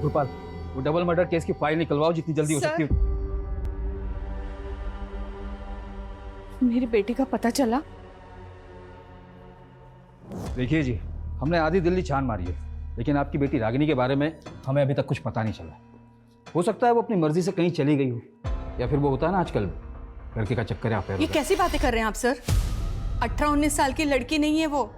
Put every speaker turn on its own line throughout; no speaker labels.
गोपाल, वो double murder case की file निकलवाओ जितनी जल्दी हो सकती है।
मेरी बेटी का पता चला?
देखिए जी, हमने आधी दिल्ली छान मारी है, लेकिन आपकी बेटी रागिनी के बारे में हमें अभी तक कुछ पता नहीं चला। हो सकता है वो अपनी मर्जी से कहीं चली गई हो, या फिर वो होता है ना आजकल लड़के का चक्कर है आप।
ये कैसी बातें कर रहे हैं आप सर? 18-19 साल की लड़की नहीं है वो,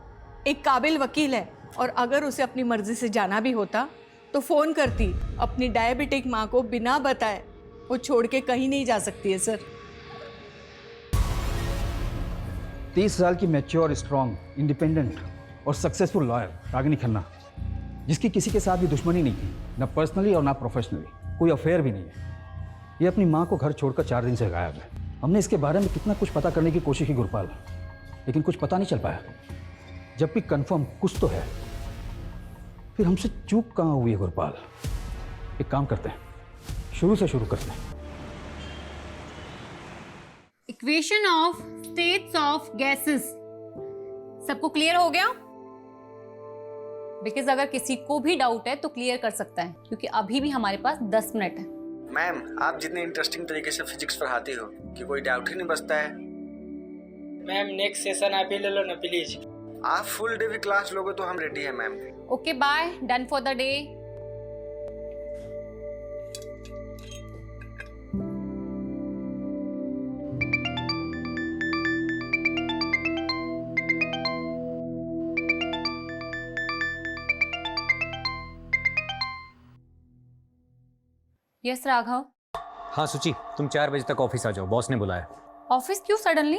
एक काबिल वकील है। और अगर उसे अपनी मर्जी से जाना भी होता तो फोन करती। अपनी डायबिटिक माँ को बिना बताए वो छोड़ के कहीं नहीं जा सकती है सर।
30 साल की मैच्योर, स्ट्रांग, इंडिपेंडेंट और सक्सेसफुल लॉयर रागिनी खन्ना, जिसकी किसी के साथ भी दुश्मनी नहीं थी, ना पर्सनली और ना प्रोफेशनली, कोई अफेयर भी नहीं है। ये अपनी माँ को घर छोड़कर 4 दिन से गायब है। हमने इसके बारे में कितना कुछ पता करने की कोशिश की गुरपाल, लेकिन कुछ पता नहीं चल पाया। जब भी कंफर्म कुछ तो है, फिर हमसे चूक कहाँ हुई है गुरपाल? एक काम करते हैं, शुरू से शुरू करते हैं।
Equation of states of gases सबको क्लियर हो गया? बिकॉज अगर किसी को भी डाउट है तो क्लियर कर सकता है, क्योंकि अभी भी हमारे पास 10 मिनट है।
मैम, आप जितने इंटरेस्टिंग तरीके से फिजिक्स पढ़ाती हो कि कोई डाउट ही नहीं बचता है।
मैम नेक्स्ट सेशन आप ही ले लो ना प्लीज।
आप फुल डे भी क्लास लोगे तो हम रेडी हैं ma'am.
Okay bye, done for the day. Yes Raghav.
हाँ सुची, तुम 4 बजे तक ऑफिस आ जाओ, बॉस ने बुलाया।
ऑफिस क्यों सडनली?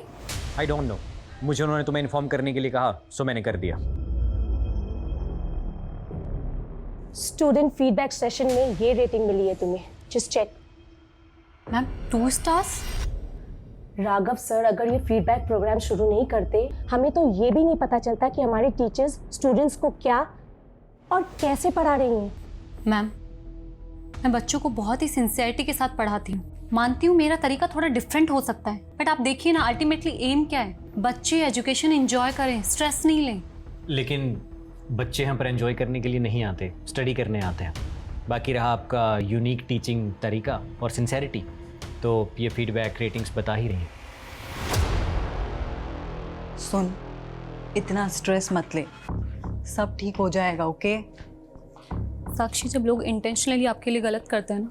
आई डोंट नो, मुझे उन्होंने तुम्हें इन्फॉर्म करने के लिए कहा, सो मैंने कर दिया।
स्टूडेंट फीडबैक सेशन में ये रेटिंग मिली है तुम्हें, just check.
Ma'am 2 stars?
Raghav sir अगर ये फीडबैक प्रोग्राम शुरू नहीं करते, हमें तो ये भी नहीं पता चलता कि हमारे टीचर्स स्टूडेंट्स को क्या और कैसे पढ़ा रही हैं।
मैम, मैं बच्चों को बहुत ही सिंसियरिटी के साथ पढ़ाती हूँ। मानती हूँ मेरा तरीका थोड़ा डिफरेंट हो सकता है, बट आप देखिए ना, अल्टीमेटली एम क्या है? बच्चे एजुकेशन एंजॉय करें, स्ट्रेस नहीं लें।
लेकिन बच्चे यहाँ पर एंजॉय करने के लिए नहीं आते, स्टडी करने आते हैं। बाकी रहा आपका यूनिक टीचिंग तरीका और सिंसेरिटी, तो ये फीडबैक रेटिंग्स बता ही रही हैं।
सुन, इतना स्ट्रेस मत ले, सब ठीक हो जाएगा। ओके
साक्षी, जब लोग इंटेंशनली आपके लिए गलत करते हैं ना,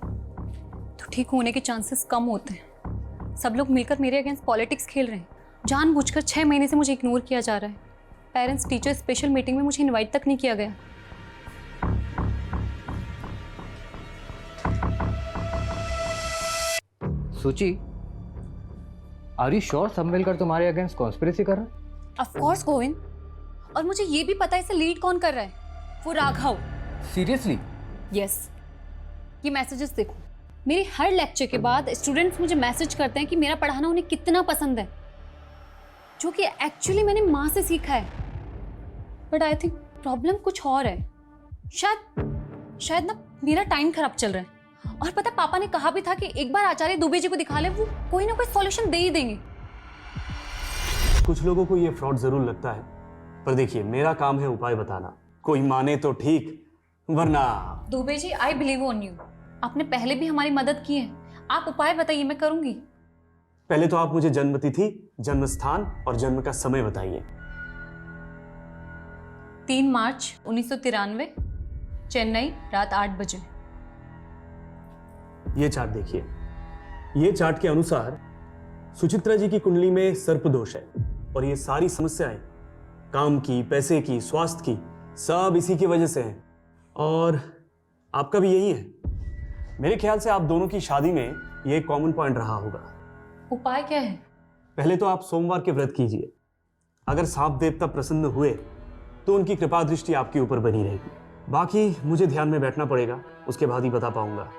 तो ठीक होने के चांसेस कम होते हैं। सब लोग मिलकर मेरे अगेंस्ट पॉलिटिक्स खेल रहे हैं। जानबूझकर 6 महीने से मुझे इग्नोर किया जा रहा है। पेरेंट्स टीचर स्पेशल मीटिंग में मुझे इनवाइट तक नहीं किया गया।
सुची, आर यू श्योर समवेलकर तुम्हारे अगेंस्ट कॉन्स्पिरेसी कर रहा है?
ऑफ कोर्स गोविंद, और मुझे ये भी पता है इसे लीड कौन कर रहा है। वो राघव।
सीरियसली?
यस। ये मैसेजेस देखो, मेरे हर लेक्चर के बाद स्टूडेंट्स मुझे मैसेज करते हैं कि मेरा पढ़ाना उन्हें कितना पसंद है, जो कि एक्चुअली मैंने माँ से सीखा है। बट आई थिंक प्रॉब्लम कुछ और है। शायद ना मेरा टाइम खराब चल रहा है। और पता, पापा ने कहा भी था कि एक बार आचार्य दुबे जी को दिखा ले, वो कोई ना कोई सॉल्यूशन दे ही देंगे।
कुछ लोगों को ये फ्रॉड जरूर लगता है, पर देखिए मेरा काम है उपाय बताना। कोई माने तो ठीक, वरना।
Dubey ji, I believe on you. आपने पहले भी हमारी मदद की है, आप उपाय बताइए, मैं करूंगी।
पहले तो आप मुझे जन्म तिथि, जन्म स्थान और जन्म का समय बताइए।
3 मार्च 1993, चेन्नई, रात 8 बजे।
ये चार्ट देखिए। ये चार्ट के अनुसार सुचित्रा जी की कुंडली में सर्प दोष है, और ये सारी समस्याएं काम की, पैसे की, स्वास्थ्य की, सब इसी की वजह से हैं। और आपका भी यही है। मेरे ख्याल से आप दोनों की शादी में ये एक कॉमन पॉइंट रहा होगा।
उपाय क्या है?
पहले तो आप सोमवार के व्रत कीजिए। अगर सांप देवता प्रसन्न हुए तो उनकी कृपा दृष्टि आपके ऊपर बनी रहेगी। बाकी मुझे ध्यान में बैठना पड़ेगा, उसके बाद ही बता पाऊंगा।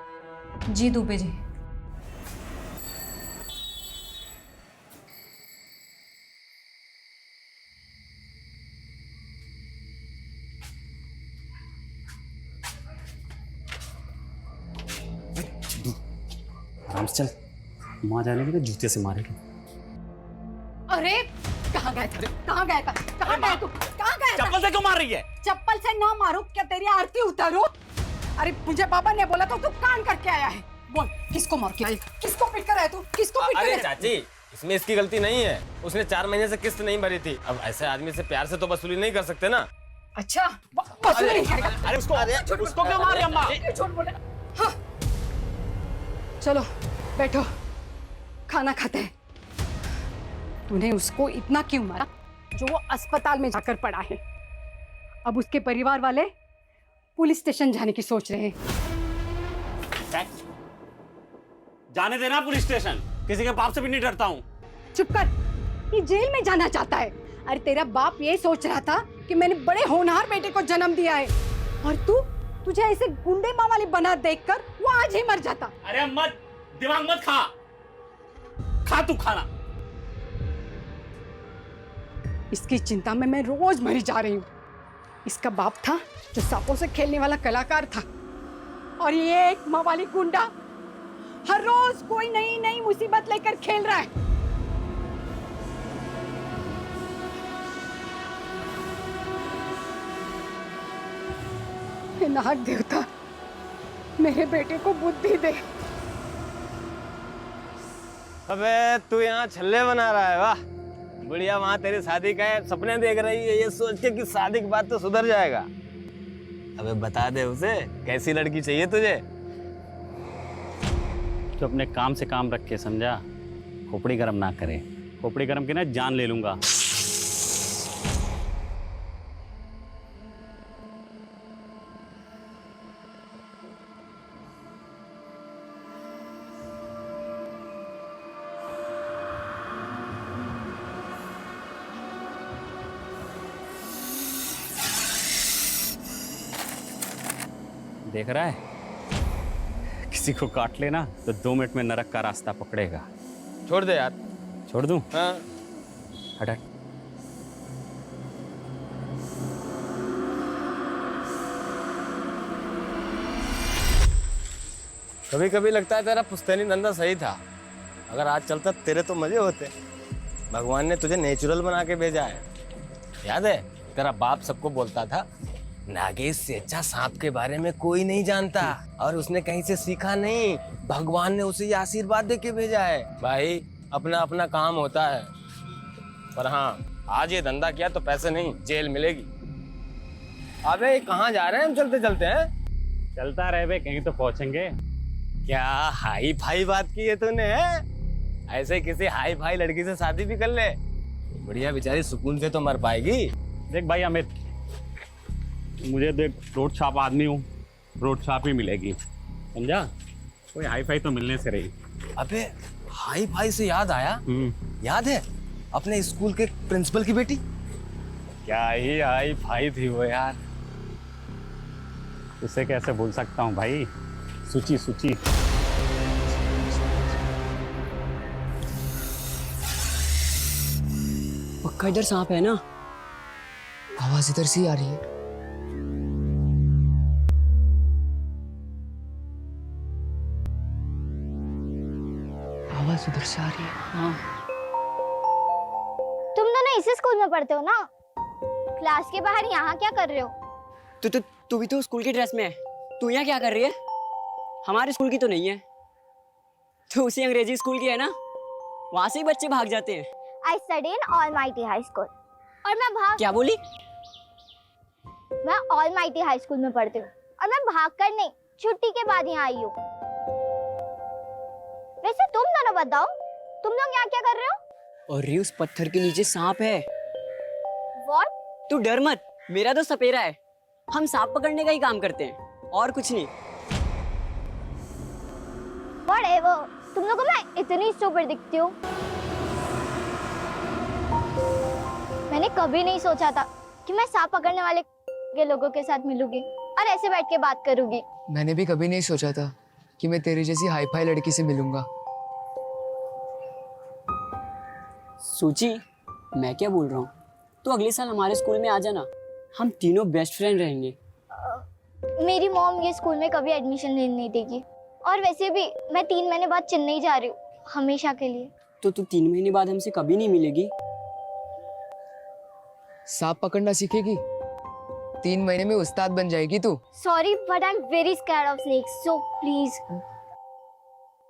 जी दुबे जी।
आराम से चल, माँ जाने के लिए जूते से मारेगी।
अरे कहाँ गए थे? कहाँ गए थे? कहाँ गए तू? कहाँ गए?
चप्पल से क्यों मार रही है?
चप्पल से ना मारो, क्या तेरी आरती उतारो? अरे मुझे पापा ने बोला तो तू कान करके आया है। बोल किसको मार के आया, किसको पीट कर आया तू, किसको पीट कर
अरे
आया?
चाची, इसमें इसकी गलती नहीं है। उसने 4 महीने से किस्त नहीं भरी थी। अब ऐसे आदमी से प्यार से तो वसूली नहीं कर सकते ना।
अच्छा वसूली नहीं करेगा।
अरे उसको क्यों मार रही अम्मा?
झूठ बोले। हाँ चलो बैठो, खाना खाते हैं। तूने उसको इतना क्यों मारा जो वो अस्पताल में जाकर पड़ा है? अब उसके परिवार वाले पुलिस स्टेशन जाने की सोच रहे हैं।
जाने देना पुलिस स्टेशन, किसी के बाप से भी नहीं डरता हूँ।
चुप कर, ये जेल में जाना चाहता है। अरे तेरा बाप ये सोच रहा था कि मैंने बड़े होनहार बेटे को जन्म दिया है, और तुझे ऐसे गुंडे माँ वाली बना देखकर वो आज ही मर जाता।
अरे मत दिमाग मत खा तू खाना।
इसकी चिंता में मैं रोज मरी जा रही हूँ। इसका बाप था जो सांपों से खेलने वाला कलाकार था, और ये एक माँ वाली गुंडा हर रोज कोई नई नई मुसीबत लेकर खेल रहा है। हे नाग देवता, मेरे बेटे को बुद्धि दे।
अबे तू यहाँ छल्ले बना रहा है? वाह, बुढ़िया वहाँ तेरी शादी का सपने देख रही है, ये सोच के कि शादी के बाद तो सुधर जाएगा। अबे बता दे उसे कैसी लड़की चाहिए तुझे।
तो अपने काम से काम रख के, समझा? खोपड़ी गरम ना करे, खोपड़ी गरम की ना जान ले लूंगा। देख रहा है, किसी को काट लेना तो 2 मिनट में नरक का रास्ता पकड़ेगा।
छोड़ दे यार।
छोड़ दूं?
हाँ।
हट हट।
कभी कभी लगता है तेरा पुश्तैनी धंधा सही था। अगर आज चलता तेरे तो मजे होते। भगवान ने तुझे नेचुरल बना के भेजा है। याद है तेरा बाप सबको बोलता था, नागेश से अच्छा सांप के बारे में कोई नहीं जानता, और उसने कहीं से सीखा नहीं, भगवान ने उसे ये आशीर्वाद दे के भेजा है। भाई अपना अपना काम होता है, पर हाँ आज ये धंधा किया तो पैसे नहीं जेल मिलेगी। अबे कहाँ जा रहे हैं हम चलते चलते हैं?
चलता रहे बे, कहीं तो पहुंचेंगे।
क्या हाई फाई बात की है तूने? ऐसे किसी हाई फाई लड़की से शादी भी कर ले, बढ़िया बेचारी सुकून से तो मर पाएगी।
देख भाई अमित, मुझे देख रोड छाप आदमी हूँ, रोड छाप ही मिलेगी, समझा? कोई हाई फाई तो मिलने से रही।
अबे हाई फाई से याद आया, याद है अपने स्कूल के प्रिंसिपल की बेटी?
क्या ही हाई फाई थी वो यार, उसे कैसे भूल सकता हूँ भाई। सुची सुची।
पक्का इधर सांप है ना? आवाज इधर से ही आ रही है। आवाज उधर से आ रही है। हाँ।
तुम दोनों इसी स्कूल में पढ़ते हो ना? क्लास के बाहर यहाँ क्या कर रहे हो?
तू भी तो स्कूल की ड्रेस में है, तू यहाँ क्या कर रही है? हमारे स्कूल की तो नहीं है, तो उसी अंग्रेजी स्कूल की है ना, वहाँ से ही बच्चे भाग जाते हैं।
I study in Almighty High School। और मैं
क्या बोली?
मैं Almighty High School में पढ़ती हूँ, और मैं भाग कर नहीं, छुट्टी के बाद यहाँ आई हूँ। वैसे तुम दोनों बताओ, तुम लोग यहाँ क्या कर रहे हो?
और उस पत्थर के नीचे सांप है।
What?
तू डर मत, मेरा तो सपेरा है, हम सांप पकड़ने का ही काम करते हैं, और कुछ नहीं।
Whatever, तुम लोगों को मैं इतनी स्टूपिड दिखती हूँ। मैंने कभी नहीं सोचा था कि मैं सांप पकड़ने वाले के लोगों के साथ मिलूंगी और ऐसे बैठ के बात करूंगी।
मैंने भी कभी नहीं सोचा था कि मैं तेरी जैसी हाई फाई लड़की से मिलूंगा। सूची, मैं क्या बोल रहा हूँ, तो अगले साल हमारे स्कूल में आ जाना, हम तीनों बेस्ट फ्रेंड रहेंगे।
मेरी मॉम ये स्कूल में कभी एडमिशन नहीं देगी, और वैसे भी मैं 3 महीने बाद चेन्नई जा रही हूँ, हमेशा के लिए।
तो तू 3 महीने बाद हमसे कभी नहीं मिलेगी? सांप पकड़ना सीखेगी
3 महीने में उस्ताद बन जाएगी तू।
Sorry but I am very scared of snakes, so please.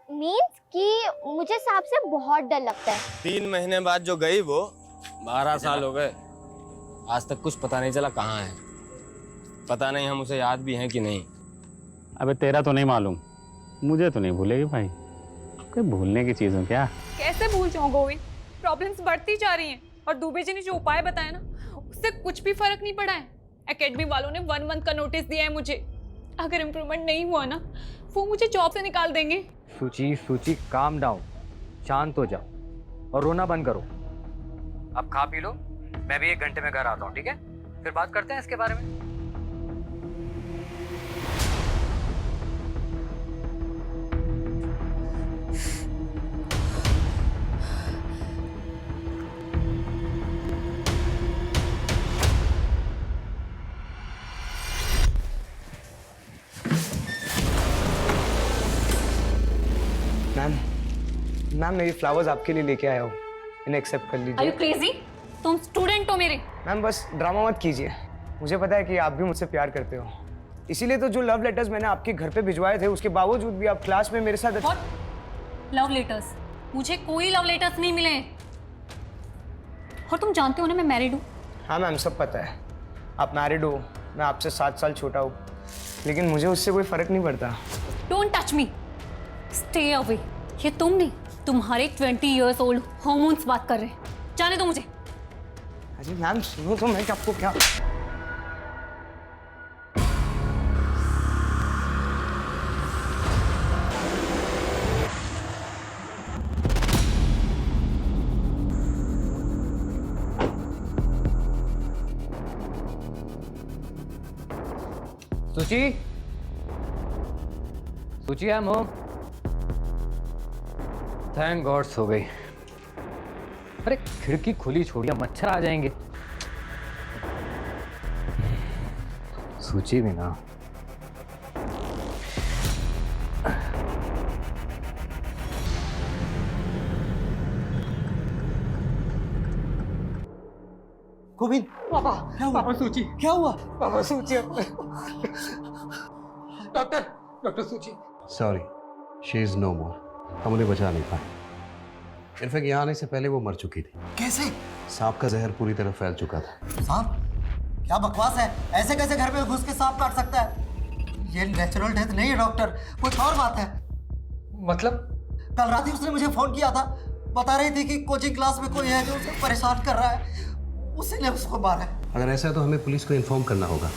Means कि मुझे सांप से बहुत डर लगता है।
3 महीने बाद जो गई वो 12 साल हो गए, आज तक कुछ पता नहीं चला कहाँ है। पता नहीं हम उसे याद भी हैं कि नहीं।
अबे तेरा तो नहीं मालूम, मुझे तो नहीं भूलेगी भाई। कोई भूलने की चीज़ हो क्या?
कैसे भूल जाऊं गोविंद, प्रॉब्लम्स बढ़ती जा रही हैं और दुबे जी ने जो उपाय बताया ना उससे कुछ भी फर्क नहीं पड़ा है। एकेडमी वालों ने 1 मंथ का नोटिस दिया है मुझे। अगर इम्प्रूवमेंट नहीं हुआ ना वो मुझे जॉब से निकाल देंगे।
सूची काम डाउन, शांत हो जाओ और रोना बंद करो। अब खा पी लो, मैं भी 1 घंटे में घर आता हूँ, ठीक है? फिर बात करते हैं इसके बारे में।
मैम मेरी फ्लावर्स आपके लिए लेके आया हूँ, इन्हें एक्सेप्ट कर लीजिए।
Are you crazy? तुम स्टूडेंट हो मेरे।
मैम बस ड्रामा मत कीजिए, मुझे पता है कि आप भी मुझसे प्यार करते हो, इसीलिए तो जो लव लेटर्स मैंने आपके घर पे भिजवाए थे उसके बावजूद भी आप क्लास में मेरे साथ।
Love letters? मुझे कोई लव लेटर्स नहीं मिले। और तुम जानते हो ना मैं मैरिड हूँ।
हाँ मैम सब पता है, आप मैरिड हो, मैं आपसे 7 साल छोटा हूँ, लेकिन मुझे उससे कोई फर्क नहीं पड़ता।
Don't touch me, stay away. ये तुम नहीं, तुम्हारे 20 years old हॉर्मोन्स बात कर रहे हैं। जाने दो मुझे।
अरे मैम सुनो तो, मैं आपको क्या।
Suchi I am home. Thank God सो गई। अरे खिड़की खुली छोड़िए, मच्छर आ जाएंगे। सूची भी ना।
गोविंद पापा क्या हुआ? पापा सूची क्या हुआ? पापा सूची डॉक्टर सूची।
सॉरी, शी इज नो मोर। हम उन्हें बचा नहीं पाए। इनफैक्ट यहाँ आने से पहले वो मर चुकी थी।
कैसे?
सांप का जहर पूरी तरह फैल चुका था।
सांप? क्या बकवास है, ऐसे कैसे घर में घुस के सांप काट सकता है? ये नेचुरल डेथ नहीं है डॉक्टर, कुछ और बात है।
मतलब?
कल रात ही उसने मुझे फोन किया था, बता रही थी कि कोचिंग क्लास में कोई है जो उसे परेशान कर रहा है, उसी ने उसको मारा है।
अगर ऐसा है तो हमें पुलिस को इन्फॉर्म करना होगा।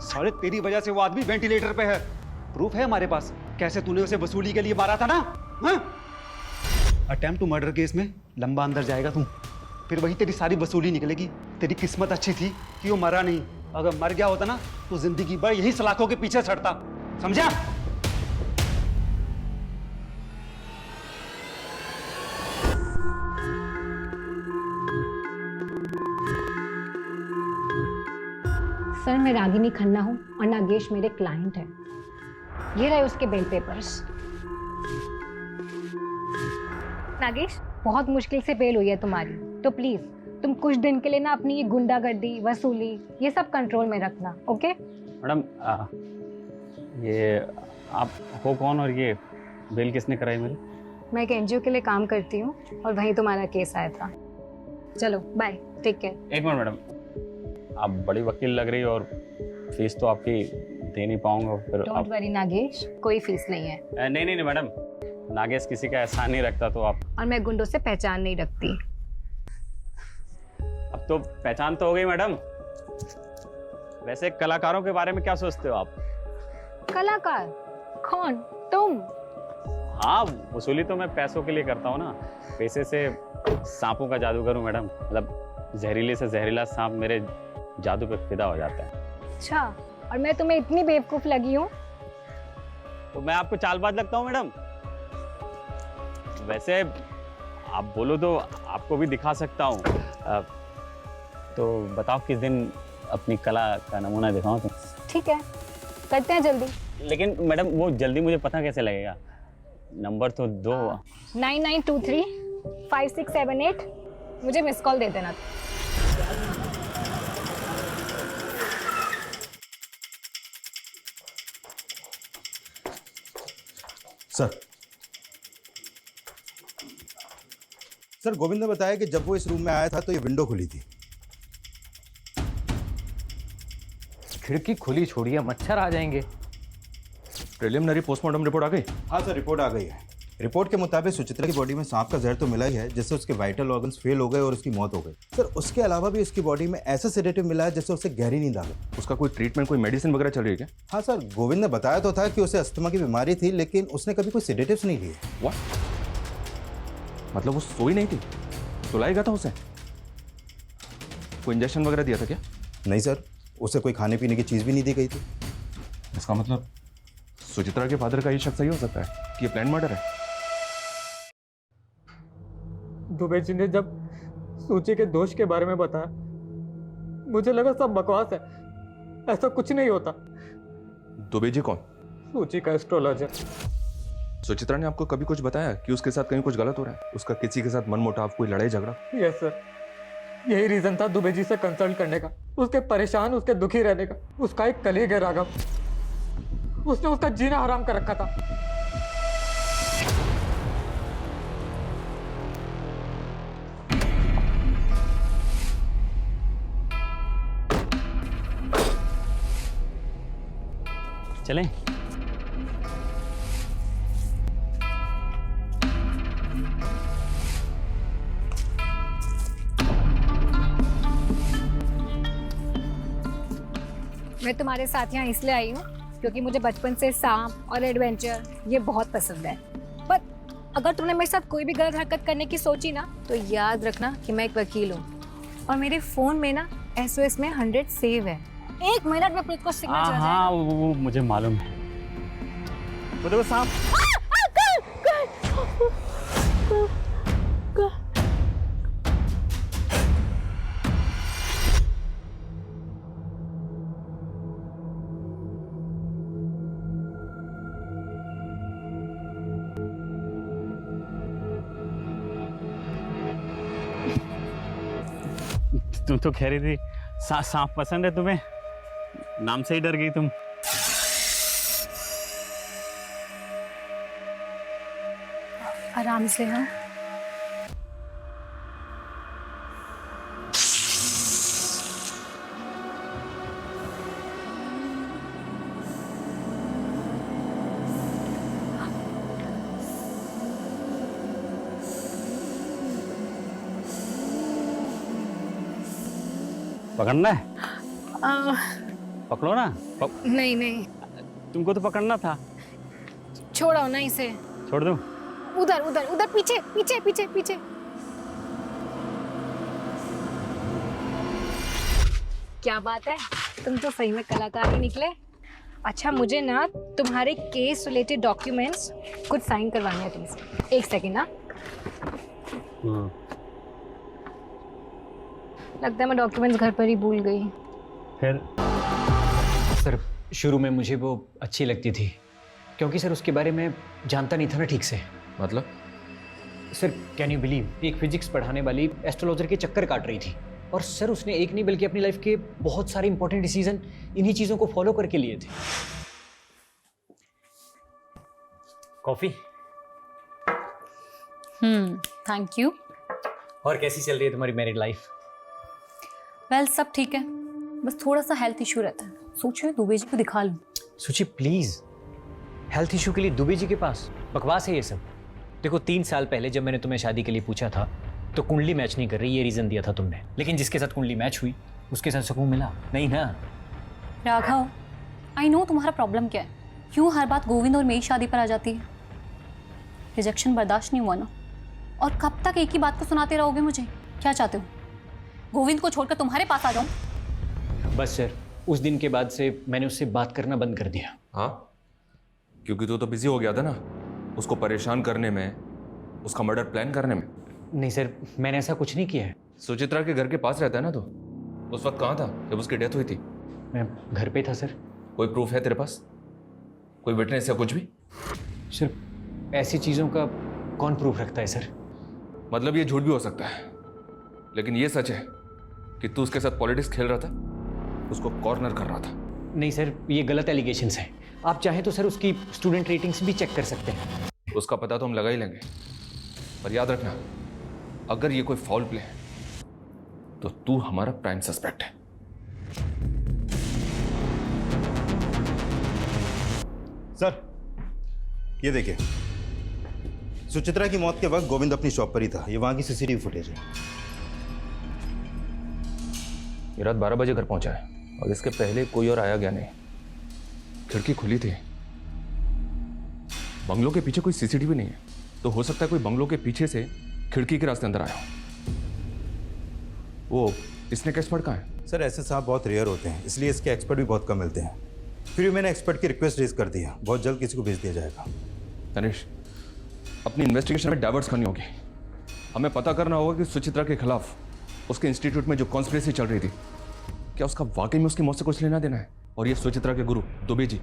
साले तेरी वजह से वो आदमी वेंटिलेटर पे है। प्रूफ है हमारे पास, कैसे तूने उसे वसूली के लिए मारा था ना। अटेम्प्ट टू मर्डर केस में लंबा अंदर जाएगा तू, फिर वही तेरी सारी वसूली निकलेगी। तेरी किस्मत अच्छी थी कि वो मरा नहीं, अगर मर गया होता ना तो जिंदगी भर यही सलाखों के पीछे छड़ता, समझा?
सर मैं रागिनी खन्ना हूँ और नागेश मेरे क्लाइंट हैं। ये रहे उसके बेल पेपर्स। नागेश बहुत मुश्किल से बेल हुई है तुम्हारी, तो प्लीज तुम कुछ दिन के लिए ना अपनी ये गुंडागर्दी, वसूली, ये सब कंट्रोल में रखना, ओके?
मैडम ये आप हो कौन और ये बेल किसने कराई मेरी?
मैं एक एनजीओ के लिए काम करती हूँ और वहीं तुम्हारा केस आया था। चलो बाय, टेक केयर।
एक मिनट मैडम, आप बड़ी वकील लग रही हो और फीस तो आपकी दे नहीं पाऊंगा फिर।
डोंट वरी नागेश, कोई फीस नहीं है।
नहीं मैडम, नागेश किसी का एहसान नहीं रखता तो आप।
और मैं गुंडों से पहचान नहीं रखती।
अब तो पहचान तो हो गई मैडम। वैसे कलाकारों के बारे में क्या सोचते हो आप?
कलाकार? कौन? तुम?
हाँ, वसूली तो मैं पैसों के लिए करता हूँ ना, पैसे से सांपों का जादू करूँ मैडम। मतलब जहरीले से जहरीला सांप मेरे जादू पे फिदा हो जाता है।
अच्छा, और मैं तुम्हें इतनी बेवकूफ लगी हूँ?
तो मैं आपको चालबाज लगता हूँ मैडम? वैसे आप बोलो तो आपको भी दिखा सकता हूँ। तो बताओ किस दिन अपनी कला का नमूना दिखाऊं तो?
ठीक है, करते हैं जल्दी।
लेकिन मैडम वो जल्दी मुझे पता कैसे लगेगा? नंबर तो दो।
9923 5678, मुझे मिस कॉल दे देना।
सर गोविंद ने बताया कि जब वो इस रूम में आया था तो ये विंडो खुली थी।
खिड़की खुली छोड़िए, मच्छर आ जाएंगे।
प्रिलिमिनरी पोस्टमार्टम रिपोर्ट आ गई?
हाँ सर, रिपोर्ट आ गई है। रिपोर्ट के मुताबिक सुचित्रा की बॉडी में सांप का जहर तो मिला ही है, जिससे उसके वाइटल ऑर्गन्स फेल हो गए और उसकी मौत हो गई। सर उसके अलावा भी उसकी बॉडी में ऐसा सेडेटिव मिला है जिससे उसे गहरी नींद आ गई।
उसका कोई ट्रीटमेंट, कोई मेडिसिन वगैरह चल रही है क्या?
हाँ सर, गोविंद ने बताया तो था कि उसे अस्थमा की बीमारी थी, लेकिन उसने कभी कोई सेडेटिव्स नहीं लिए।
व्हाट? मतलब वो सोई नहीं थी, सुलाया गया था उसे? कोई इंजेक्शन वगैरह दिया था क्या?
नहीं सर, उसे कोई खाने पीने की चीज़ भी नहीं दी गई थी।
इसका मतलब सुचित्रा के फादर का ये शक सही हो सकता है कि ये प्लान मर्डर है।
दुबे जी ने जब सूची के दोष के बारे में बताया, मुझे लगा सब बकवास है, ऐसा कुछ नहीं होता।
दुबे जी कौन?
सूची का एस्ट्रोलॉजर।
सुचित्रा ने आपको कभी कुछ बताया कि उसके साथ कहीं कुछ गलत हो रहा है? उसका किसी के साथ मनमुटाव, कोई लड़ाई झगड़ा?
यस सर, यही रीजन था दुबे जी से कंसल्ट करने का, उसके परेशान, उसके दुखी रहने का। उसका एक कलीग है राघव, उसने उसका जीना हराम कर रखा था।
चलें?
मैं तुम्हारे साथ यहाँ इसलिए आई हूँ क्योंकि मुझे बचपन से सांप और एडवेंचर ये बहुत पसंद है। पर अगर तुमने मेरे साथ कोई भी गलत हरकत करने की सोची ना, तो याद रखना कि मैं एक वकील हूँ और मेरे फ़ोन में ना SOS में 100 सेव है। 1 मिनट में पुलिस को सिग्नल चला जाएगा।
हाँ, वो मुझे मालूम है। वो देखो सांप। तुम तो कह रही थी सांप पसंद है तुम्हें, नाम से ही डर गई तुम।
आराम से। हाँ,
पकड़ना है? पकड़ो ना।
नहीं नहीं,
तुमको तो पकड़ना था।
छोड़ो ना इसे।
छोड़ दूं?
उधर उधर उधर, पीछे पीछे पीछे पीछे। क्या बात है, तुम तो सही में कलाकार ही निकले। अच्छा, मुझे ना तुम्हारे केस रिलेटेड डॉक्यूमेंट्स कुछ साइन करवाने हैं तुमसे। 1 सेकेंड ना। लगता है मैं डॉक्यूमेंट्स घर पर ही भूल गई।
फिर?
सर शुरू में मुझे वो अच्छी लगती थी क्योंकि सर उसके बारे में जानता नहीं था ना ठीक से।
मतलब?
सर कैन यू बिलीव, एक फिजिक्स पढ़ाने वाली एस्ट्रोलॉजर के चक्कर काट रही थी और सर उसने एक नहीं बल्कि अपनी लाइफ के बहुत सारे इंपॉर्टेंट डिसीजन इन्हीं चीज़ों को फॉलो करके लिए थे। कॉफ़ी?
Thank you.
और कैसी चल रही है तुम्हारी मैरिड लाइफ?
वेल सब ठीक है, बस थोड़ा सा हेल्थ इशू रहता है। सोच रही हूँ दुबे जी को दिखा लूँ।
सुची प्लीज, हेल्थ इशू के लिए दुबे जी के पास? बकवास है ये सब। देखो 3 साल पहले जब मैंने तुम्हें शादी के लिए पूछा था तो कुंडली मैच नहीं कर रही, ये रीजन दिया था तुमने, लेकिन जिसके साथ कुंडली मैच हुई उसके साथ सुकून मिला नहीं ना?
राघव, आई नो तुम्हारा प्रॉब्लम क्या है, क्यों हर बात गोविंद और मेरी शादी पर आ जाती है। रिजेक्शन बर्दाश्त नहीं हुआ ना, और कब तक एक ही बात को सुनाते रहोगे मुझे? क्या चाहते हो, गोविंद को छोड़कर तुम्हारे पास आ जाऊं?
बस सर, उस दिन के बाद से मैंने उससे बात करना बंद कर दिया।
हाँ, क्योंकि तू तो बिजी हो गया था ना उसको परेशान करने में, उसका मर्डर प्लान करने में।
नहीं सर, मैंने ऐसा कुछ नहीं किया है।
सुचित्रा के घर के पास रहता है ना, तो उस वक्त कहाँ था जब उसकी डेथ हुई थी?
मैं घर पे था सर।
कोई प्रूफ है तेरे पास, कोई विटनेस या कुछ भी?
सर ऐसी चीज़ों का कौन प्रूफ रखता है सर?
मतलब ये झूठ भी हो सकता है, लेकिन ये सच है कि तू उसके साथ पॉलिटिक्स खेल रहा था, उसको कॉर्नर कर रहा था।
नहीं सर, ये गलत एलिगेशंस हैं। आप चाहें तो सर उसकी स्टूडेंट रेटिंग्स भी चेक कर सकते हैं।
उसका पता तो हम लगा ही लेंगे, पर याद रखना अगर ये कोई फाउल प्ले है तो तू हमारा प्राइम सस्पेक्ट है।
सर ये देखिए, सुचित्रा की मौत के वक्त गोविंद अपनी शॉप पर ही था। ये वहां की सीसीटीवी फुटेज है।
ये रात 12 बजे घर पहुंचा है और इसके पहले कोई और आया गया नहीं। खिड़की खुली थी। बंगलों के पीछे कोई सीसीटीवी नहीं है, तो हो सकता है कोई बंगलों के पीछे से खिड़की के रास्ते अंदर आया हो। वो इसने का एक्सपर्ट कहाँ है?
सर ऐसे सांप बहुत रेयर होते हैं, इसलिए इसके एक्सपर्ट भी बहुत कम मिलते हैं। फिर भी मैंने एक्सपर्ट की रिक्वेस्ट रेज कर दी है, बहुत जल्द किसी को भेज दिया जाएगा।
तनिष, अपनी इन्वेस्टिगेशन में डाइवर्स करनी होगी। हमें पता करना होगा कि सुचित्रा के खिलाफ उसके इंस्टीट्यूट में जो कॉन्स्पिरेसी चल रही थी, क्या उसका वाकई में उसकी मौत से कुछ लेना देना है? और ये सुचित्रा के गुरु दुबे जी,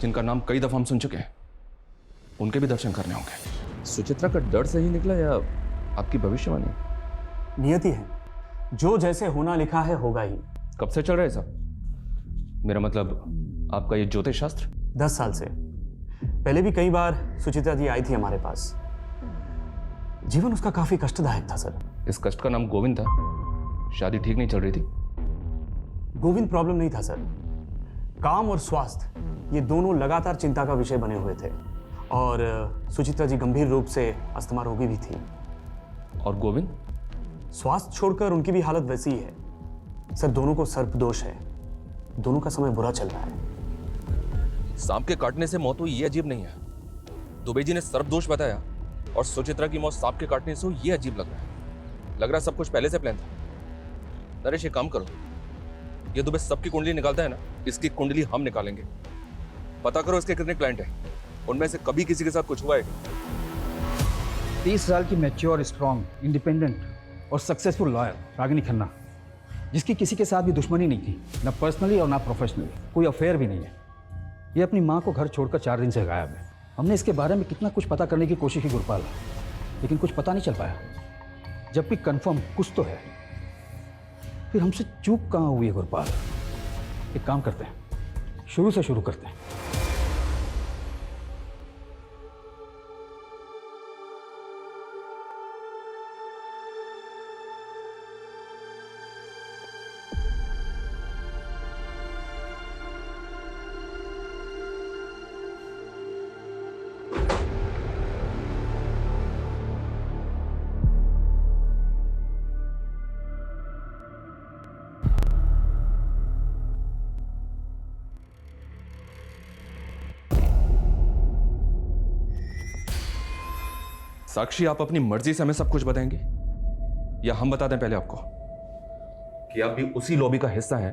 जिनका नाम कई दफा हम सुन चुके हैं, उनके भी दर्शन करने होंगे। सुचित्रा का डर सही निकला या आपकी भविष्यवाणी?
नियति है, जो जैसे होना लिखा है होगा ही।
कब से चल रहा है सब? मेरा मतलब आपका ये ज्योतिष शास्त्र?
10 साल से। पहले भी कई बार सुचित्रा जी आई थी हमारे पास। जीवन उसका काफी कष्टदायक था सर।
इस कष्ट का नाम गोविंद था। शादी ठीक नहीं चल रही थी?
गोविंद प्रॉब्लम नहीं था सर। काम और स्वास्थ्य ये दोनों लगातार चिंता का विषय बने हुए थे, और सुचित्रा जी गंभीर रूप से अस्थमा रोगी भी थी।
और गोविंद?
स्वास्थ्य छोड़कर उनकी भी हालत वैसी ही है सर। दोनों को सर्पदोष है। दोनों का समय बुरा चल रहा है।
सांप के काटने से मौत हुई ये अजीब नहीं है। दुबे जी ने सर्पदोष बताया और सुचित्रा की मौत सांप के काटने से हुई, ये अजीब लग रहा है। लग रहा है सब कुछ पहले से प्लान था। नरेश एक काम करो, ये दुबे सबकी कुंडली निकालता है ना, इसकी कुंडली हम निकालेंगे। पता करो इसके कितने क्लाइंट हैं, उनमें से कभी किसी के साथ कुछ हुआ है?
30 साल की मैच्योर, स्ट्रॉन्ग, इंडिपेंडेंट और सक्सेसफुल लॉयर रागिनी खन्ना, जिसकी किसी के साथ भी दुश्मनी नहीं थी, ना पर्सनली और ना प्रोफेशनली। कोई अफेयर भी नहीं है। ये अपनी माँ को घर छोड़कर 4 दिन से गायब है। हमने इसके बारे में कितना कुछ पता करने की कोशिश की गुरपाल, लेकिन कुछ पता नहीं चल पाया। जब भी कंफर्म कुछ तो है, फिर हमसे चूक कहाँ हुई है गुरपाल? एक काम करते हैं, शुरू से शुरू करते हैं।
साक्षी, आप अपनी मर्जी से हमें सब कुछ बताएंगे या हम बता दें पहले आपको कि आप भी उसी लॉबी का हिस्सा हैं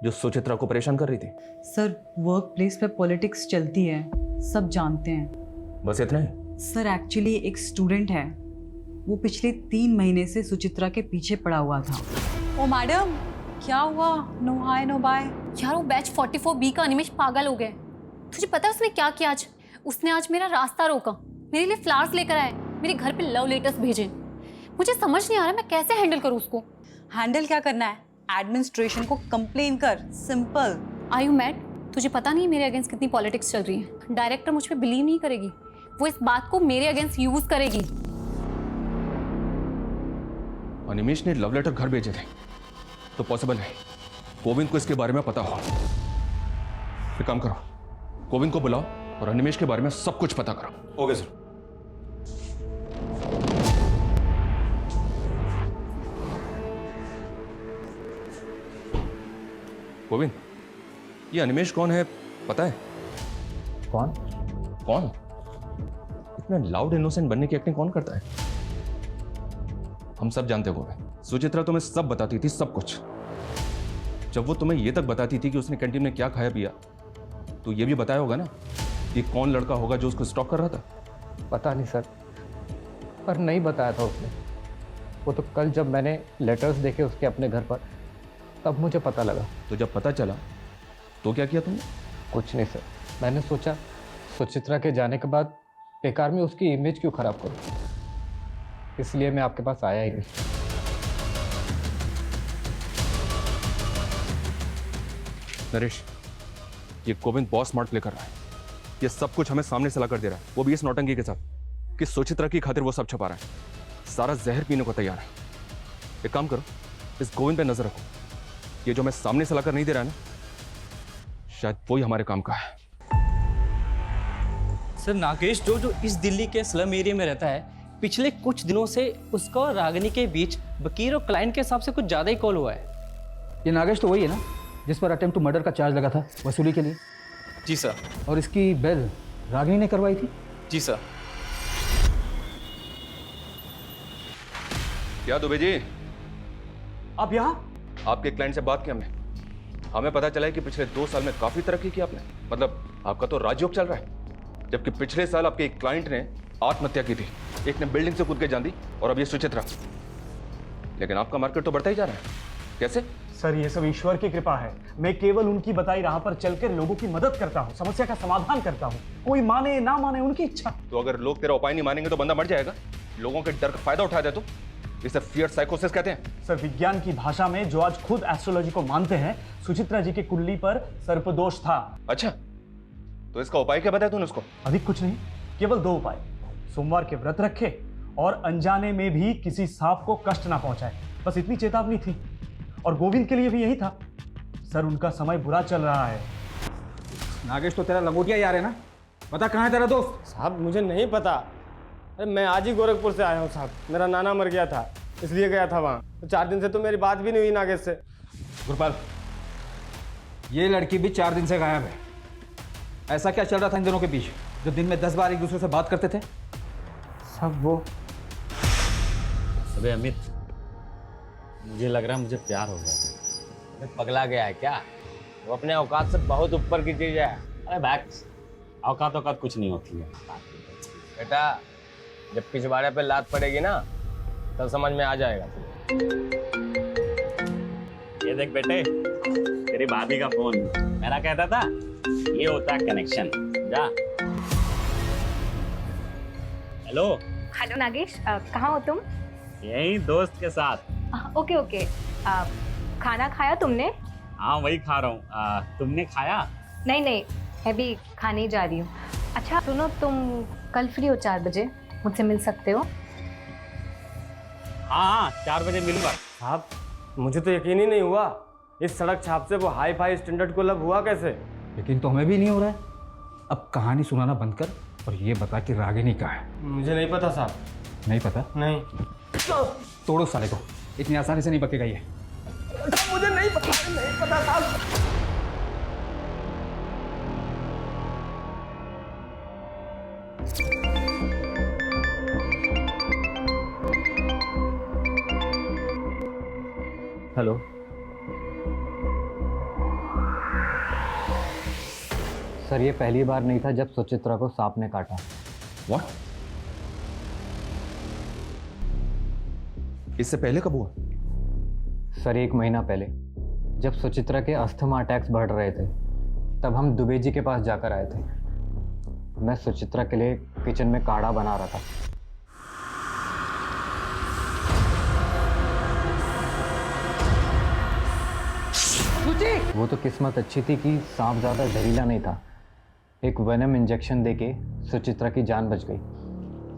जो सुचित्रा को परेशान कर रही थी?
सर वर्क प्लेस पे पॉलिटिक्स चलती है, सब जानते हैं।
बस इतना ही?
सर एक्चुअली एक स्टूडेंट है, वो पिछले 3 महीने से सुचित्रा के पीछे पड़ा हुआ था। ओ मैडम, क्या हुआ? No hi no bye.
यार वो बैच 44B का अनिमेश पागल हो गए। तुझे पता है उसने क्या किया आज? उसने आज मेरा रास्ता रोका, मेरे लिए फ्लावर्स लेकर आए, मेरे घर पे लव लेटर्स भेजे। मुझे समझ नहीं आ रहा मैं कैसे हैंडल करूँ उसको।
हैंडल क्या करना है? एडमिनिस्ट्रेशन को कंप्लेन कर, सिंपल।
Are you mad? तुझे पता नहीं मेरे अगेंस्ट कितनी पॉलिटिक्स चल रही है। डायरेक्टर मुझ पे बिलीव नहीं करेगी, वो इस बात को मेरे अगेंस्ट यूज करेगी।
अनिमेश ने लव लेटर घर भेजे थे, तो पॉसिबल है गोविंद को इसके बारे में पता हो। एक काम करो, गोविंद को बुलाओ और अनिमेश के बारे में सब कुछ पता करो।
Okay sir.
गोविंद, ये अनिमेश कौन है पता है?
कौन?
कौन? इतना लाउड इनोसेंट बनने की एक्टिंग कौन करता है? हम सब जानते हैं गोविंद। सुचित्रा तुम्हें सब बताती थी, सब कुछ। जब वो तुम्हें ये तक बताती थी कि उसने कैंटीन में क्या खाया पिया, तो ये भी बताया होगा ना कि कौन लड़का होगा जो उसको स्टॉक कर रहा था?
पता नहीं सर, पर नहीं बताया था उसने। वो तो कल जब मैंने लेटर्स देखे उसके अपने घर पर, तब मुझे पता लगा।
तो जब पता चला तो क्या किया तुमने?
कुछ नहीं सर, मैंने सोचा सुचित्रा के जाने के बाद बेकार में उसकी इमेज क्यों खराब करूं, इसलिए मैं आपके पास आया ही नहीं।
नरेश, ये गोविंद बहुत स्मार्ट प्ले कर रहा है। ये सब कुछ हमें सामने से ला कर दे रहा है, वो भी इस नौटंकी के साथ कि सुचित्रा की खातिर वो सब छुपा रहा है, सारा जहर पीने को तैयार है। एक काम करो, इस गोविंद पे नजर रखो, ये जो हमें सामने से लाकर नहीं दे रहा है ना, शायद वही हमारे काम का है।
सर नागेश जो इस दिल्ली के स्लम एरिया में रहता है, पिछले कुछ दिनों से उसका और रागिनी के बीच वकील और क्लाइंट के हिसाब से कुछ ज़्यादा ही कॉल हुआ है।
ये नागेश तो वही है ना जिस पर अटेम्प्ट टू मर्डर का चार्ज लगा था वसूली के लिए?
जी सर।
और इसकी बेल रागिनी ने करवाई थी?
जी सर।
क्या दुबे जी,
आप यहाँ?
आपके क्लाइंट से बात की हमने, हमें पता चला है कि पिछले 2 साल में काफी तरक्की की आपने, मतलब आपका तो राजयोग चल रहा है। जबकि पिछले साल आपके एक क्लाइंट ने आत्महत्या की थी, एक ने बिल्डिंग से कूद के जान दी, और अब ये सुचित्रा। लेकिन आपका मार्केट तो बढ़ता ही जा रहा है, कैसे?
सर ये सब ईश्वर की कृपा है। मैं केवल उनकी बताई राह पर चलकर लोगों की मदद करता हूँ, समस्या का समाधान करता हूँ। कोई माने ना माने उनकी इच्छा।
तो अगर लोग तेरा उपाय नहीं मानेंगे तो बंदा मर जाएगा। लोगों के डर का फायदा उठा दे तो इसे फियर साइकोसिस कहते हैं।
सर विज्ञान की भाषा में जो आज खुद एस्ट्रोलॉजी को मानते हैं, सुचित्रा जी की कुंडली पर सर्पदोष था।
अच्छा, तो इसका उपाय क्या बताया तूने उसको?
अधिक कुछ नहीं, केवल 2 उपाय। सोमवार के व्रत रखे और अनजाने में भी किसी सांप को कष्ट ना पहुंचाए, बस इतनी चेतावनी थी। और गोविंद के लिए भी यही था। सर उनका समय बुरा चल रहा है।
नागेश तो तेरा लंगोटिया यार है ना, बता कहाँ है तेरा दोस्त?
साहब मुझे नहीं पता, अरे मैं आज ही गोरखपुर से आया हूँ साहब, मेरा नाना मर गया था इसलिए गया था वहाँ। तो 4 दिन से तो मेरी बात भी नहीं हुई नागेश से।
गुरपाल, ये लड़की भी 4 दिन से गायब है। ऐसा क्या चल रहा था इन दोनों के बीच जो दिन में 10 बार एक दूसरे से बात करते थे?
सब वो। अबे अमित, मुझे लग रहा है मुझे प्यार हो गया।
पगला गया है क्या? वो अपने औकात से बहुत ऊपर की चीज है।
अरे बैक्स, औकात कुछ नहीं होती है
बेटा, जब पिछवाड़े पे लात पड़ेगी ना तब समझ में आ जाएगा।
ये देख बेटे, तेरी भाभी का फोन, मेरा कहता था ये होता है कनेक्शन। जा। हेलो।
हेलो नागेश, कहाँ हो तुम?
यही दोस्त के साथ।
Okay okay. खाना खाया तुमने?
हाँ वही खा रहा हूँ। तुमने खाया?
नहीं नहीं, मैं भी खाने ही जा रही हूँ। अच्छा सुनो, तुम कल फ्री हो 4 बजे? मुझसे मिल सकते हो?
हाँ 4 बजे मिलूंगा।
साहब मुझे तो यकीन ही नहीं हुआ, इस सड़क छाप से वो हाई फाई स्टैंडर्ड को लब हुआ कैसे?
लेकिन तो हमें भी नहीं हो रहा है। अब कहानी सुनाना बंद कर और ये बता कि रागिनी कहाँ है।
मुझे नहीं पता साहब।
नहीं पता?
नहीं।
तोड़ो साले को, इतनी आसानी से नहीं बकेगा ये।
मुझे नहीं पता साहब।
हेलो। सर ये पहली बार नहीं था जब सुचित्रा को सांप ने काटा।
What? इससे पहले कब हुआ?
सर 1 महीना पहले, जब सुचित्रा के अस्थमा अटैक्स बढ़ रहे थे, तब हम दुबे जी के पास जाकर आए थे। मैं सुचित्रा के लिए किचन में काढ़ा बना रहा था। वो तो किस्मत अच्छी थी कि सांप ज़्यादा जहरीला नहीं था। एक वेनम इंजेक्शन देके सुचित्रा की जान बच गई।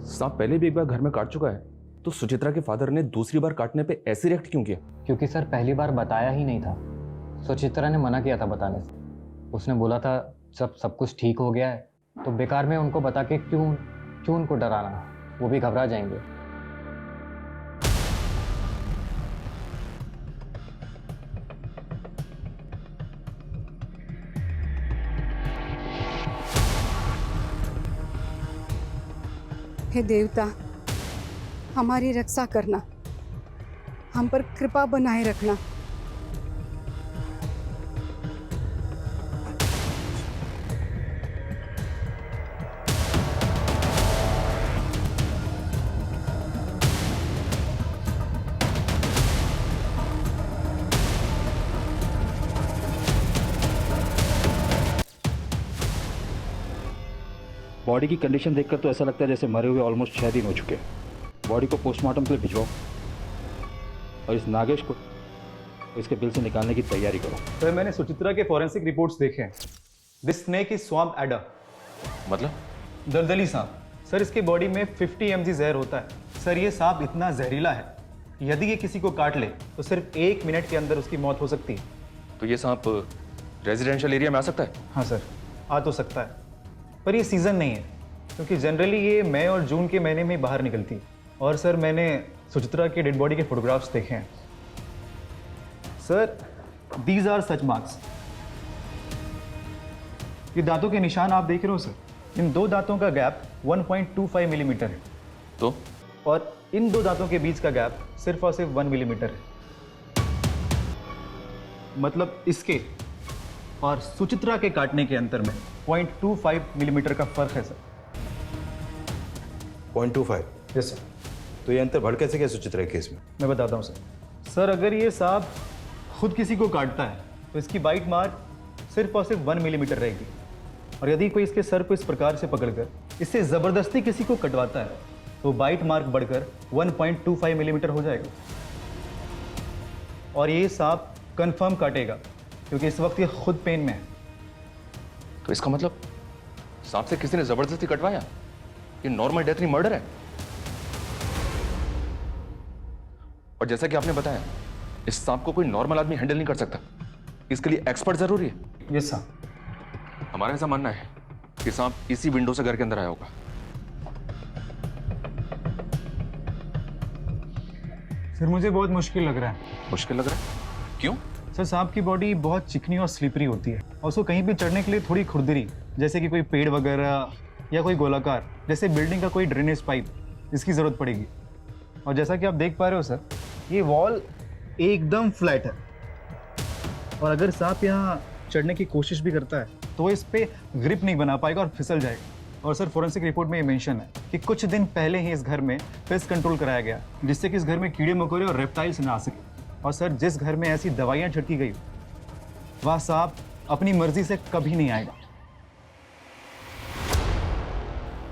सांप पहले भी एक बार घर में काट चुका है, तो सुचित्रा के फादर ने दूसरी बार काटने पे ऐसे रिएक्ट क्यों किया?
क्योंकि सर पहली बार बताया ही नहीं था। सुचित्रा ने मना किया था बताने से। उसने बोला था जब सब कुछ ठीक हो गया है तो बेकार में उनको बता के क्यों उनको डराना, वो भी घबरा जाएंगे।
हे देवता, हमारी रक्षा करना, हम पर कृपा बनाए रखना।
बॉडी की कंडीशन देखकर तो ऐसा लगता है जैसे मरे हुए ऑलमोस्ट 6 दिन हो चुके हैं। बॉडी को पोस्टमार्टम के लिए भिजवाओ और इस नागेश को इसके बिल से निकालने की तैयारी करो।
तो मैंने सुचित्रा के फॉरेंसिक रिपोर्ट्स देखे हैं।
This snake is swamp adder.
मतलब?
दलदली सांप। सर इसके बॉडी में 50 mg जहर होता है। सर ये सांप इतना जहरीला है, यदि ये किसी को काट ले तो सिर्फ 1 मिनट के अंदर उसकी मौत हो सकती है।
तो ये सांप रेजिडेंशियल एरिया में आ सकता है?
हाँ सर, आ तो सकता है, पर ये सीज़न नहीं है, क्योंकि जनरली ये मई और जून के महीने में बाहर निकलती है। और सर मैंने सुचित्रा की डेड बॉडी के फोटोग्राफ्स देखे हैं। Sir these are such marks. ये दांतों के निशान आप देख रहे हो सर, इन 2 दांतों का गैप 1.25 मिलीमीटर है।
तो?
और इन 2 दांतों के बीच का गैप सिर्फ और सिर्फ 1 मिलीमीटर है। मतलब इसके और सुचित्रा के काटने के अंतर में 0.25 मिलीमीटर का फर्क है सर।
0.25?
Yes sir.
तो ये अंतर बढ़ कैसे गया सुचित्रा के केस में?
मैं बताता हूँ सर। सर अगर ये सांप खुद किसी को काटता है तो इसकी बाइट मार्क सिर्फ और सिर्फ 1 मिलीमीटर रहेगी, और यदि कोई इसके सर को इस प्रकार से पकड़कर इससे ज़बरदस्ती किसी को कटवाता है तो बाइट मार्क बढ़कर 1.25 मिलीमीटर हो जाएगा। और ये सांप कंफर्म काटेगा, क्योंकि इस वक्त ये खुद पेन में है।
तो इसका मतलब सांप से किसी ने जबरदस्ती कटवाया? ये नॉर्मल डेथ नहीं, मर्डर है। और जैसा कि आपने बताया, इस सांप को कोई नॉर्मल आदमी हैंडल नहीं कर सकता, इसके लिए एक्सपर्ट जरूरी है।
Yes sir.
हमारा ऐसा मानना है कि सांप इसी विंडो से घर के अंदर आया होगा।
सर मुझे बहुत मुश्किल लग रहा है।
मुश्किल लग रहा है? क्यों?
सर सांप की बॉडी बहुत चिकनी और स्लिपरी होती है, और उसको कहीं भी चढ़ने के लिए थोड़ी खुरदरी, जैसे कि कोई पेड़ वगैरह या कोई गोलाकार जैसे बिल्डिंग का कोई ड्रेनेज पाइप, इसकी ज़रूरत पड़ेगी। और जैसा कि आप देख पा रहे हो सर, ये वॉल एकदम फ्लैट है, और अगर सांप यहाँ चढ़ने की कोशिश भी करता है तो इस पे ग्रिप नहीं बना पाएगा और फिसल जाएगा। और सर फोरेंसिक रिपोर्ट में ये मेंशन है कि कुछ दिन पहले ही इस घर में पेस्ट कंट्रोल कराया गया, जिससे कि इस घर में कीड़े मकोड़े और रेप्टाइल्स ना आ सके। और सर जिस घर में ऐसी दवाइयाँ छिड़की गई, वह सांप अपनी मर्जी से कभी नहीं आएगा।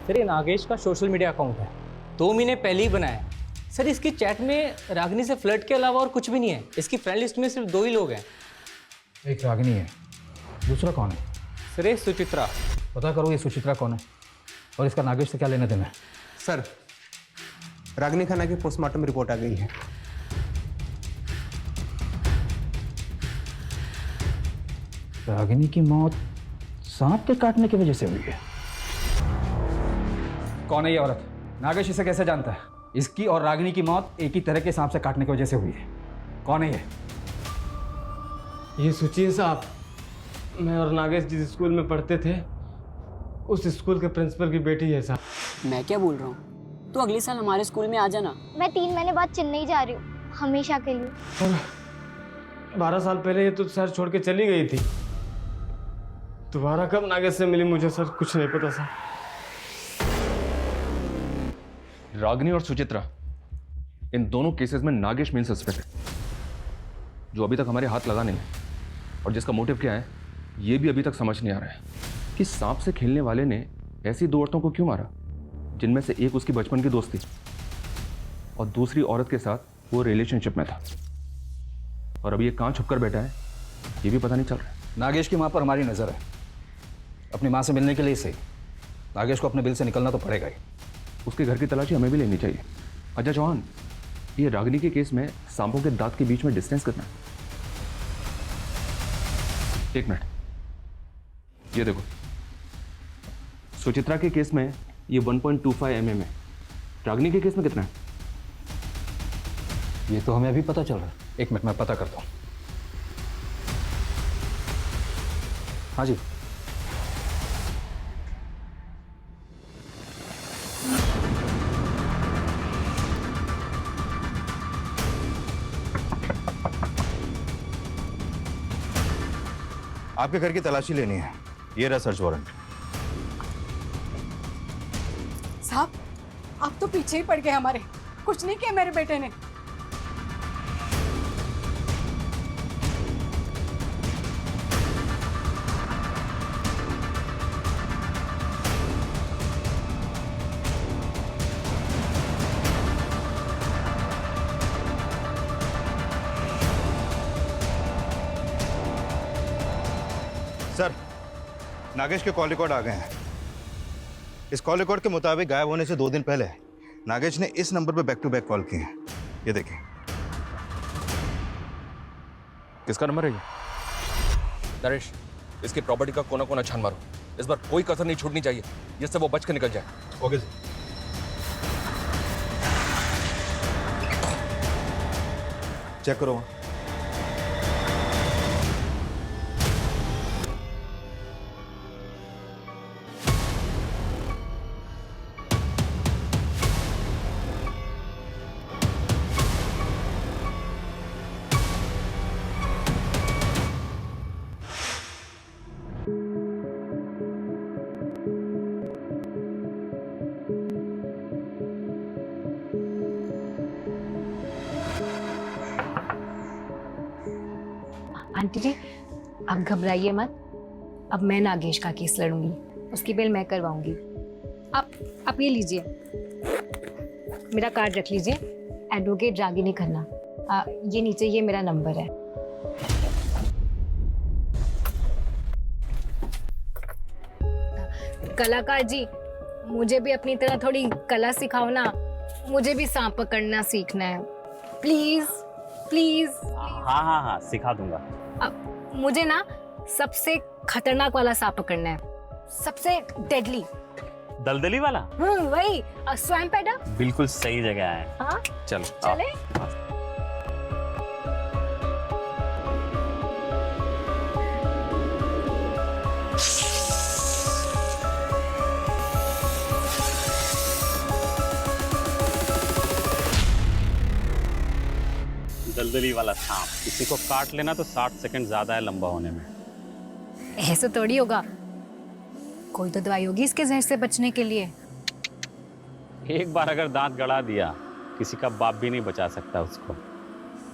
सर ये नागेश का सोशल मीडिया अकाउंट है, 2 महीने पहले ही बनाया है। सर इसकी चैट में रागिनी से फ्लर्ट के अलावा और कुछ भी नहीं है। इसकी फ्रेंड लिस्ट में सिर्फ 2 ही लोग हैं।
एक रागिनी है, दूसरा कौन है?
सर ये सुचित्रा।
पता करो ये सुचित्रा कौन है और इसका नागेश से क्या लेना देना है।
सर रागिनी खन्ना की पोस्टमार्टम रिपोर्ट आ गई है।
रागिनी की मौत सांप के काटने की वजह से हुई है। कौन है ये औरत? नागेश इसे कैसे जानता है? इसकी और रागिनी की मौत एक ही तरह के सांप से काटने की वजह से हुई है। कौन है ये?
ये सोचिए साहब, मैं और नागेश जिस स्कूल में पढ़ते थे, उस स्कूल के प्रिंसिपल की बेटी है साहब।
मैं क्या बोल रहा हूँ, तो अगले साल हमारे स्कूल में आ जाना।
मैं 3 महीने बाद चेन्नई जा रही हूँ, हमेशा के लिए।
और 12 साल पहले ये तो शहर छोड़ के चली गई थी। दोबारा कब नागेश से मिली मुझे सर कुछ नहीं पता सर।
रागिनी और सुचित्रा, इन दोनों केसेस में नागेश मेन सस्पेक्ट है, जो अभी तक हमारे हाथ लगा नहीं है। और जिसका मोटिव क्या है ये भी अभी तक समझ नहीं आ रहा है कि सांप से खेलने वाले ने ऐसी 2 औरतों को क्यों मारा, जिनमें से एक उसकी बचपन की दोस्त थी और दूसरी औरत के साथ वो रिलेशनशिप में था। और अभी ये कहाँ छुप कर बैठा है ये भी पता नहीं चल रहा है।
नागेश की माँ पर हमारी नज़र है। अपनी माँ से मिलने के लिए सही नागेश को अपने बिल से निकलना तो पड़ेगा ही।
उसके घर की तलाशी हमें भी लेनी चाहिए। अजय चौहान, ये रागिनी के केस में सांपों के दांत के बीच में डिस्टेंस कितना है? 1 मिनट, ये देखो, सुचित्रा के केस में ये 1.25 mm है। रागिनी के केस में कितना है?
ये तो हमें अभी पता चल रहा है। 1 मिनट में पता करता हूँ। हाँ जी।
आपके घर की तलाशी लेनी है, ये रहा सर्च वारंट।
साहब आप तो पीछे ही पड़ गए हमारे, कुछ नहीं किया मेरे बेटे ने।
सर, नागेश के कॉल रिकॉर्ड आ गए हैं। इस कॉल रिकॉर्ड के मुताबिक गायब होने से 2 दिन पहले नागेश ने इस नंबर पर बैक टू बैक कॉल किए हैं। ये देखिए।
किसका नंबर है ये? नरेश, इसकी प्रॉपर्टी का कोना कोना छान मारो। इस बार कोई कसर नहीं छूटनी चाहिए, जिससे वो बच के निकल जाए।
Okay sir. चेक करो।
आंटी जी, आप घबराइए मत। अब मैं नागेश का केस लड़ूंगी, उसकी बेल मैं करवाऊंगी। आप ये लीजिए, मेरा कार्ड रख लीजिए, एडवोकेट रागिनी खन्ना। ये नीचे ये मेरा नंबर है। कलाकार जी, मुझे भी अपनी तरह थोड़ी कला सिखाओ ना। मुझे भी सांप पकड़ना सीखना है, प्लीज प्लीज।
हाँ हाँ हाँ, सिखा दूंगा।
अब मुझे ना सबसे खतरनाक वाला सांप पकड़ना है, सबसे डेडली।
दलदली वाला?
वही स्वयं पैदा।
बिल्कुल सही जगह है।
हाँ
चलो
चले।
दलदली वाला सांप किसी को काट लेना तो 60 सेकंड ज्यादा है लंबा होने में।
ऐसे थोड़ी होगा, कोई तो दवाई होगी इसके जहर से बचने के लिए।
एक बार अगर दांत गड़ा दिया, किसी का बाप भी नहीं बचा सकता उसको।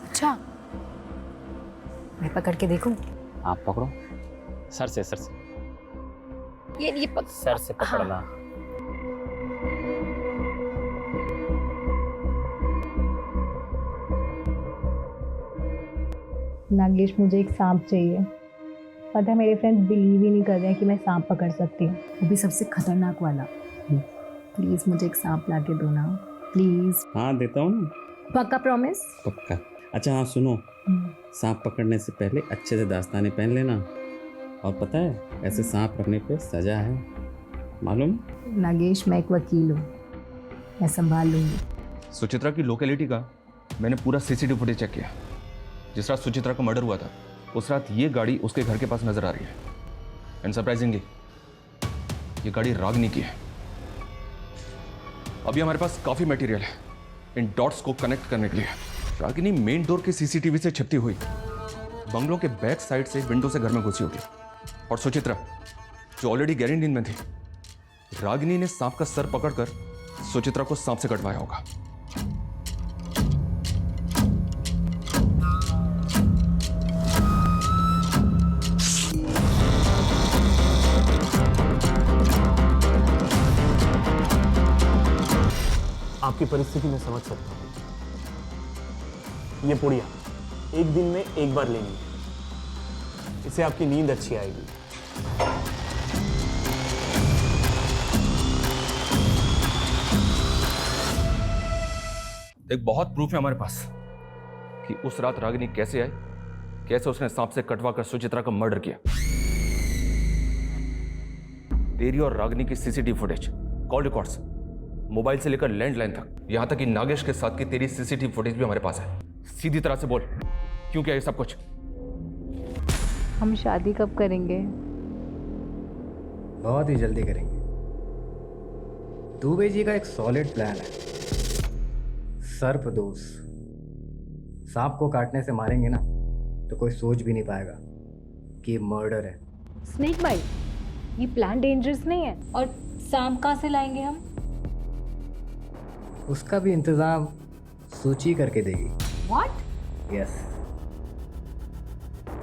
अच्छा, मैं पकड़ के देखूं?
आप पकड़ो, सर से सर से।
ये
सर से पकड़ना। हाँ।
नागेश, मुझे एक सांप चाहिए। पता है मेरे फ्रेंड्स बिलीव ही नहीं कर रहे हैं कि मैं सांप पकड़ सकती हूँ, वो भी सबसे खतरनाक वाला। प्लीज मुझे एक सांप ला के दो ना, प्लीज।
हाँ देता हूँ ना।
पक्का प्रॉमिस?
पक्का। अच्छा हाँ सुनो, सांप पकड़ने से पहले अच्छे से दास्ताने पहन लेना। और पता है ऐसे सांप रखने पे सजा है, मालूम?
नागेश, मैं एक वकील हूँ, मैं संभाल लूंगी।
सुचित्रा की लोकेलिटी का मैंने पूरा सीसीटीवी फुटेज चेक किया। जिस रात सुचित्रा का मर्डर हुआ था, उस रात ये गाड़ी उसके घर के पास नजर आ रही है। एंड सरप्राइजिंगली ये गाड़ी रागिनी की है। अभी हमारे पास काफी मटेरियल है इन डॉट्स को कनेक्ट करने के लिए। रागिनी मेन डोर के सीसीटीवी से छिपती हुई बंगलों के बैक साइड से विंडो से घर में घुसी होगी। और सुचित्रा जो ऑलरेडी गहरी नींद में थी, रागिनी ने सांप का सर पकड़कर सुचित्रा को सांप से कटवाया होगा।
आपकी परिस्थिति में समझ सकता हूं। ये पुड़िया एक दिन में एक बार लेनी है, इससे आपकी नींद अच्छी आएगी।
एक बहुत प्रूफ है हमारे पास कि उस रात रागिनी कैसे आई, कैसे उसने सांप से कटवा कर सुचित्रा का मर्डर किया। तेरी और रागिनी की CCTV footage, call records, mobile से लेकर लैंडलाइन तक, यहां तक कि नागेश के साथ की तेरी सीसीटीवी फुटेज भी हमारे पास है। सीधी तरह से बोल, क्यों किया ये सब कुछ?
हम शादी कब करेंगे?
बहुत ही जल्दी करेंगे। दुबे जी का एक सॉलिड प्लान है, सर्पदोष। सांप को काटने से मारेंगे ना तो कोई सोच भी नहीं पाएगा कि ये मर्डर है।
स्नेक बाइट, ये प्लान डेंजरस नहीं है। और सांप कहाँ से लाएंगे हम?
उसका भी इंतजाम सूची करके देगी।
What?
यस।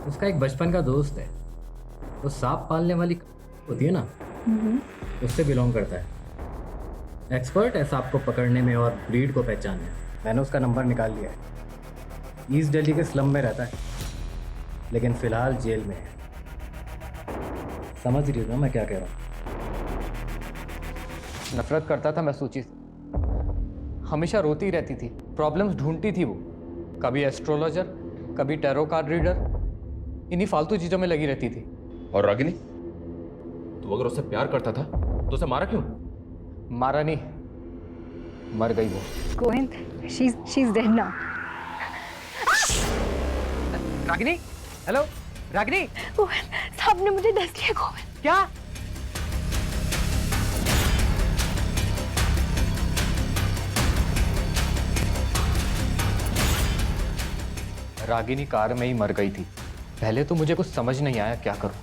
उसका एक बचपन का दोस्त है, वो सांप पालने वाली होती है ना, उससे बिलोंग करता है। एक्सपर्ट है सांप को पकड़ने में और ब्रीड को पहचानने में। मैंने उसका नंबर निकाल लिया है। ईस्ट दिल्ली के स्लम में रहता है, लेकिन फिलहाल जेल में है। समझ रही हो ना मैं क्या कह रहा हूँ?
नफरत करता था मैं सूची से। हमेशा रोती रहती थी, प्रॉब्लम्स ढूंढती थी वो। कभी एस्ट्रोलॉजर, कभी टैरो कार्ड रीडर, इन्हीं फालतू चीज़ों में लगी रहती थी।
और रागिनी, तू अगर उससे प्यार करता था तो उसे मारा क्यों?
मारा नहीं, मर गई वो।
Govind, she's dead now.
Ragini, hello Ragini.
Govind, साहब ने मुझे डस लिया। गोविंद,
क्या?
रागिनी कार में ही मर गई थी। पहले तो मुझे कुछ समझ नहीं आया क्या करूं।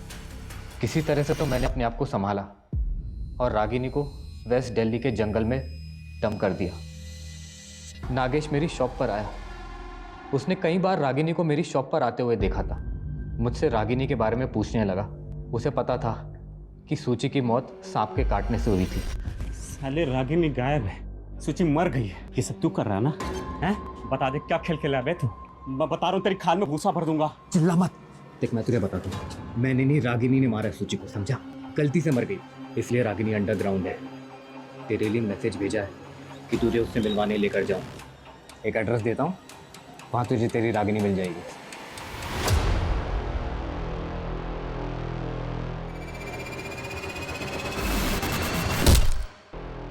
किसी तरह से तो मैंने अपने आप को संभाला और रागिनी को वेस्ट दिल्ली के जंगल में दम कर दिया। नागेश मेरी शॉप पर आया। उसने कई बार रागिनी को मेरी शॉप पर आते हुए देखा था। मुझसे रागिनी के बारे में पूछने लगा। उसे पता था कि सूची की मौत सांप के काटने से हुई थी।
साले रागिनी गायब है, सूची मर गई है। ये सब तू कर रहा है ना? हैं? बता दे क्या खेल खेला बे तू? मैं बता रहा हूँ तेरी खाल में भूसा भर दूंगा।
चिल्ला मत। देख मैं तुझे बताता हूँ, मैंने नहीं, रागिनी ने मारा सूची को, समझा? गलती से मर गई, इसलिए रागिनी अंडरग्राउंड है। तेरे लिए मैसेज भेजा है कि तुझे उससे मिलवाने लेकर जाऊँ। एक एड्रेस देता हूँ, वहाँ तुझे तेरी रागिनी मिल जाएगी।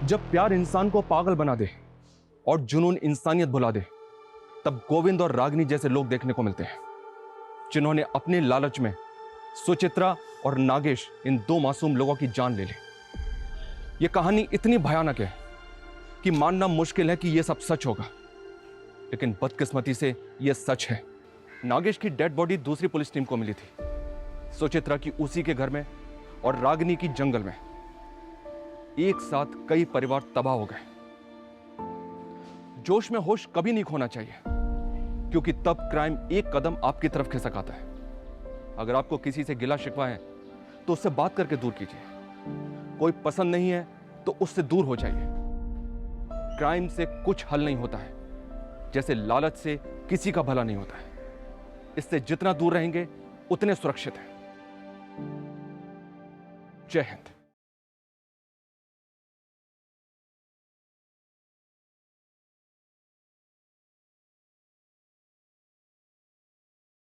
जब प्यार इंसान को पागल बना दे और जुनून इंसानियत भुला दे, तब गोविंद और रागिनी जैसे लोग देखने को मिलते हैं, जिन्होंने अपने लालच में सुचित्रा और नागेश, इन दो मासूम लोगों की जान ले ली। यह कहानी इतनी भयानक है कि मानना मुश्किल है कि यह सब सच होगा, लेकिन बदकिस्मती से यह सच है। नागेश की डेड बॉडी दूसरी पुलिस टीम को मिली थी, सुचित्रा की उसी के घर में और रागिनी की जंगल में। एक साथ कई परिवार तबाह हो गए। जोश में होश कभी नहीं खोना चाहिए, क्योंकि तब क्राइम एक कदम आपकी तरफ खिसक आता है। अगर आपको किसी से गिला शिकवा है तो उससे बात करके दूर कीजिए। कोई पसंद नहीं है तो उससे दूर हो जाइए। क्राइम से कुछ हल नहीं होता है, जैसे लालच से किसी का भला नहीं होता है। इससे जितना दूर रहेंगे उतने सुरक्षित हैं। जय हिंद।